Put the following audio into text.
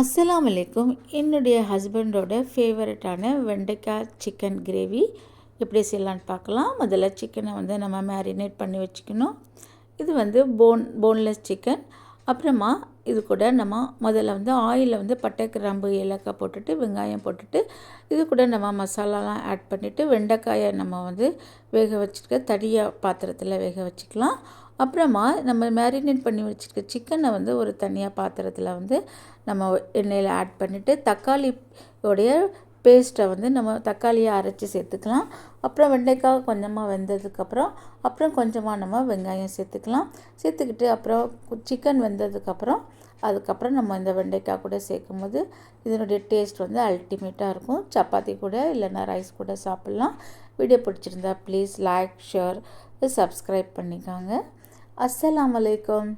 அஸ்ஸலாமு அலைக்கும். என்னுடைய ஹஸ்பண்டோட ஃபேவரட்டான வெண்டைக்காய் சிக்கன் கிரேவி எப்படி செய்யலான்னு பார்க்கலாம். முதல்ல சிக்கனை வந்து நம்ம மேரினேட் பண்ணி வச்சுக்கணும். இது வந்து போன்லெஸ் சிக்கன். அப்புறமா இது கூட நம்ம முதல்ல வந்து ஆயிலில் வந்து பட்டை, கிராம்பு, ஏலக்காய் போட்டுட்டு வெங்காயம் போட்டுட்டு இது கூட நம்ம மசாலாலாம் ஆட் பண்ணிவிட்டு வெண்டைக்காயை நம்ம வந்து வேக வச்சுருக்க தனியாக பாத்திரத்தில் வேக வச்சுக்கலாம். அப்புறமா நம்ம மேரினேட் பண்ணி வச்சுருக்க சிக்கனை வந்து ஒரு தனியாக பாத்திரத்தில் வந்து நம்ம எண்ணெயில் ஆட் பண்ணிவிட்டு தக்காளியோடைய பேஸ்ட்டை வந்து நம்ம தக்காளியை அரைச்சி சேர்த்துக்கலாம். அப்புறம் வெண்டைக்காய் கொஞ்சமாக வெந்ததுக்கப்புறம் அப்புறம் கொஞ்சமாக நம்ம வெங்காயம் சேர்த்துக்கலாம். சேர்த்துக்கிட்டு அப்புறம் சிக்கன் வெந்ததுக்கப்புறம் அதுக்கப்புறம் நம்ம இந்த வெண்டைக்காய் கூட சேர்க்கும் போது இதனுடைய டேஸ்ட் வந்து அல்டிமேட்டாக இருக்கும். சப்பாத்தி கூட இல்லைன்னா ரைஸ் கூட சாப்பிட்லாம். வீடியோ பிடிச்சிருந்தா ப்ளீஸ் லைக், ஷேர், சப்ஸ்கிரைப் பண்ணிக்கோங்க. அஸ்ஸலாமு அலைக்கும்.